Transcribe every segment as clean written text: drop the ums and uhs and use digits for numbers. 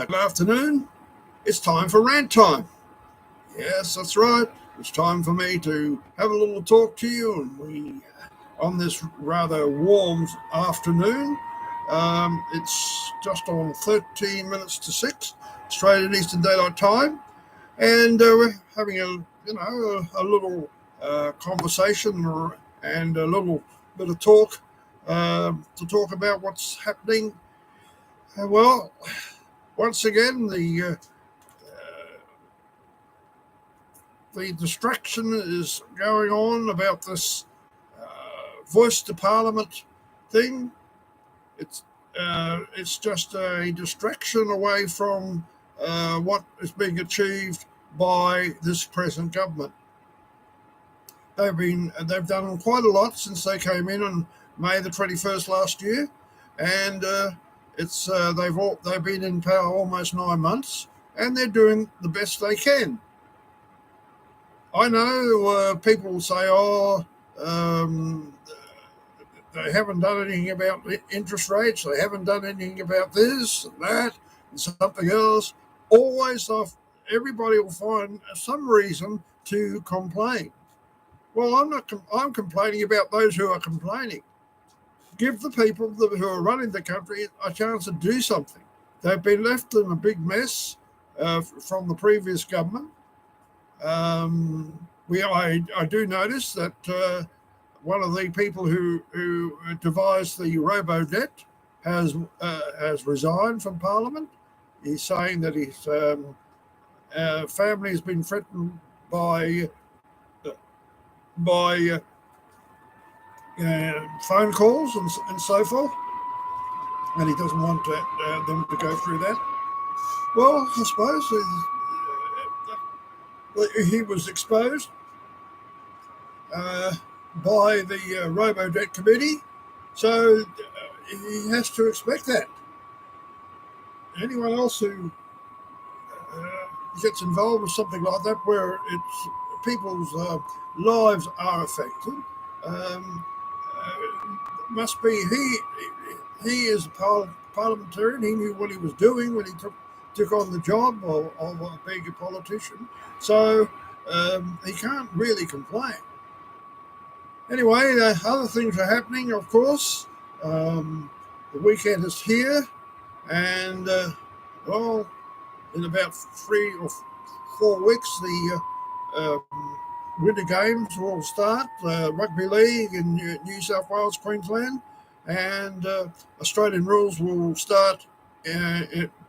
Good afternoon. It's time for Rant Time. Yes, that's right. It's time for me to have a little talk to you, and on this rather warm afternoon. It's just on 13 minutes to 6, Australian Eastern Daylight Time, and we're having a little conversation and a little bit of talk to talk about what's happening. Well, once again, the distraction is going on about this voice to Parliament thing. It's just a distraction away from what is being achieved by this present government. They've done quite a lot since they came in on May the 21st last year, and they've been in power almost 9 months, and they're doing the best they can. I know people will say, they haven't done anything about interest rates, they haven't done anything about this and that and something else. Always, everybody will find some reason to complain. Well, I'm complaining about those who are complaining. Give the people who are running the country a chance to do something. They've been left in a big mess from the previous government. I do notice that one of the people who devised the robo-debt has resigned from Parliament. He's saying that his family has been threatened by phone calls and so forth, and he doesn't want them to go through that. Well, I suppose he was exposed by the robo-debt committee, so he has to expect that. Anyone else who gets involved with something like that, where people's lives are affected, must be he is a parliamentarian. He knew what he was doing when he took on the job of being a politician, so he can't really complain. Anyway, other things are happening, of course. The weekend is here, and in about 3 or 4 weeks, the Winter Games will start. Rugby League in New South Wales, Queensland, and Australian rules will start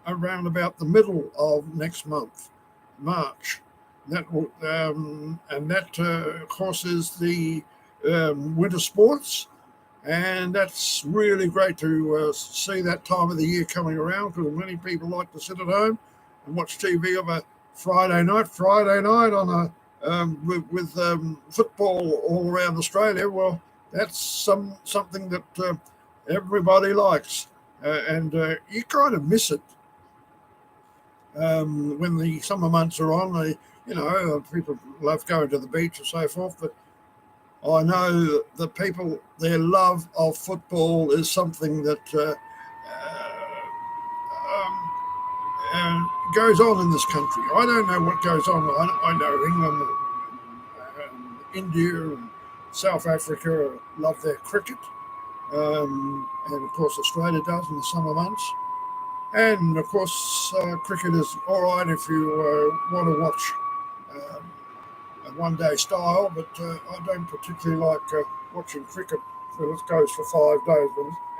around about the middle of next month, March. That will, of course, is the winter sports, and that's really great to see that time of the year coming around, because many people like to sit at home and watch TV of a Friday night on with football all around Australia. Well, that's something that everybody likes, and you kind of miss it when the summer months are on. People love going to the beach and so forth, but I know the people, their love of football is something that goes on in this country. I don't know what goes on. I know England, India, and South Africa love their cricket, and of course Australia does in the summer months. And of course, cricket is all right if you want to watch a one-day style, but I don't particularly like watching cricket when it goes for 5 days,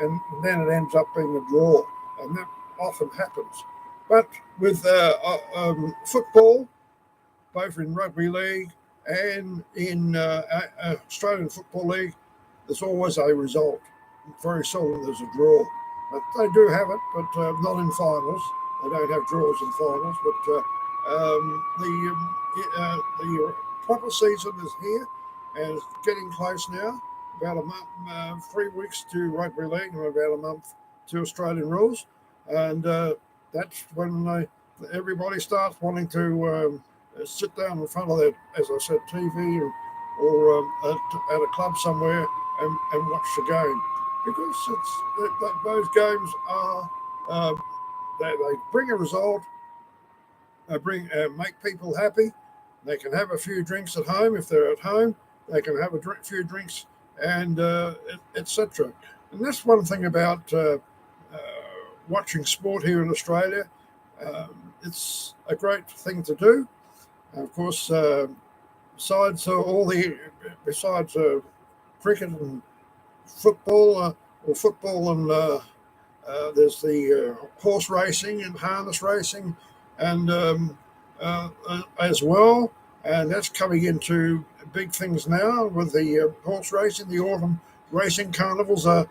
and then it ends up being a draw, and that often happens. But with football, both in Rugby League and in Australian Football League, there's always a result. Very seldom there's a draw. But they do have it, but not in finals. They don't have draws in finals, but the proper season is here, and it's getting close now. About a month, 3 weeks to Rugby League, and about a month to Australian rules, and that's when everybody starts wanting to sit down in front of their, as I said, TV or at a club somewhere and watch the game, because those games are they bring a result. They make people happy. They can have a few drinks at home if they're at home. They can have few drinks and etc. And that's one thing about watching sport here in Australia. It's a great thing to do. Of course, besides cricket and football, and there's the horse racing and harness racing, and as well, and that's coming into big things now with the horse racing. The autumn racing carnivals are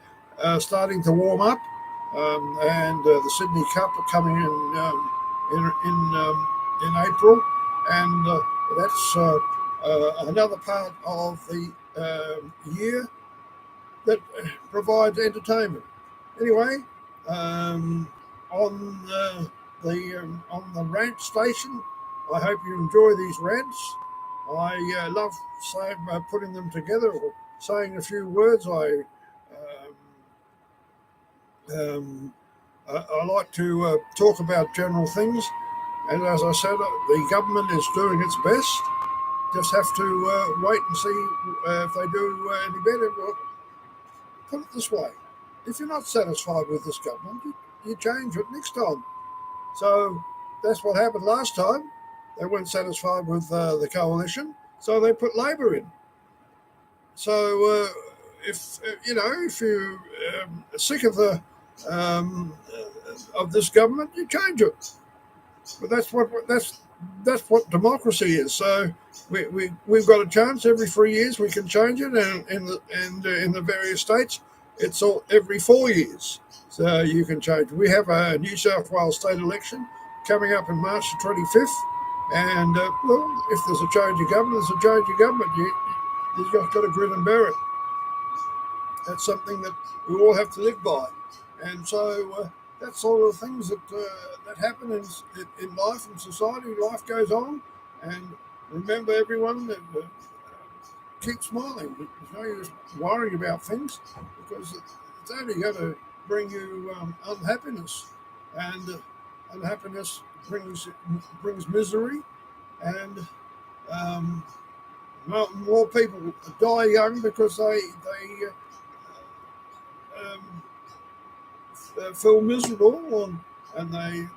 starting to warm up, and the Sydney Cup are coming in April, and that's another part of the year that provides entertainment. Anyway, on on the rant station, I hope you enjoy these rants. I love putting them together or saying a few words. I like to talk about general things, and as I said, the government is doing its best. Just have to wait and see if they do any better. Well, put it this way: if you're not satisfied with this government, you change it next time. So that's what happened last time. They weren't satisfied with the coalition, so they put Labor in. So if you're sick of the of this government, you change it. But that's what democracy is. So we've got a chance every 3 years. We can change it, and in the various states, it's all every 4 years. So you can change. We have a New South Wales state election coming up in March the 25th, and well, if there's a change of government, there's a change of government. You've got to grin and bear it. That's something that we all have to live by, and so that's all the things that happen in life and society. Life goes on, and remember, everyone, that keep smiling. There's no use worrying about things, because it's only going to bring you unhappiness, and unhappiness brings misery, and more people die young because they feel miserable, and they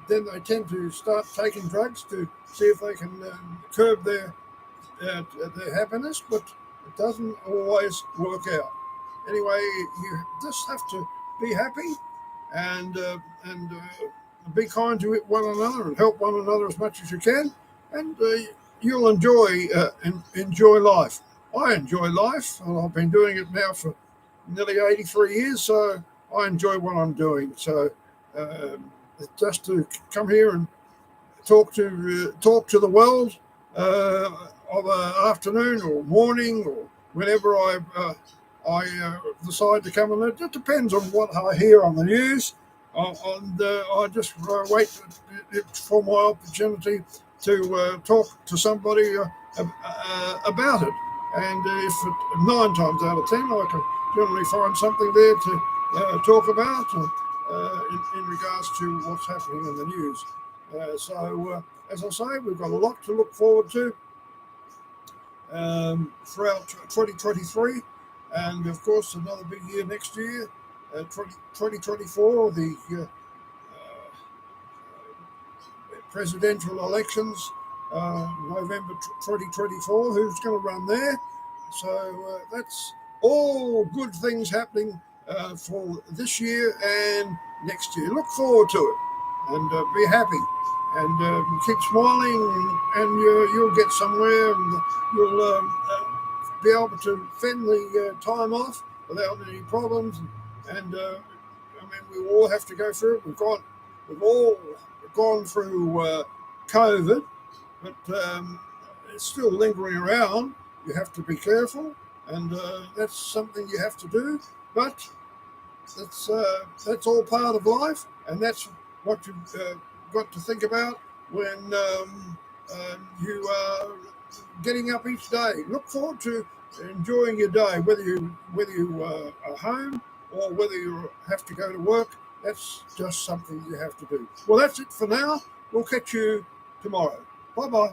tend to start taking drugs to see if they can curb their happiness, but it doesn't always work out. Anyway, you just have to be happy and be kind to one another and help one another as much as you can, and you'll enjoy life. I enjoy life, and I've been doing it now for nearly 83 years, so I enjoy what I'm doing. So just to come here and talk to the world of an afternoon or morning or whenever I decide to come, and it just depends on what I hear on the news. I just wait for my opportunity to talk to somebody about it. And if 9 times out of 10 I can generally find something there to talk about in regards to what's happening in the news. So, as I say, we've got a lot to look forward to throughout 2023, and of course another big year next year, 2024, the presidential elections, November 2024. Who's going to run there? So that's all good things happening for this year and next year. Look forward to it, and be happy, and keep smiling, and you'll get somewhere, and you'll be able to fend the time off without any problems. And I mean, we all have to go through it. We've all gone through COVID, but it's still lingering around. You have to be careful, and that's something you have to do. But that's all part of life, and that's what you've got to think about when you are getting up each day. Look forward to enjoying your day, whether you are home or whether you have to go to work. That's just something you have to do. Well, that's it for now. We'll catch you tomorrow. Bye-bye.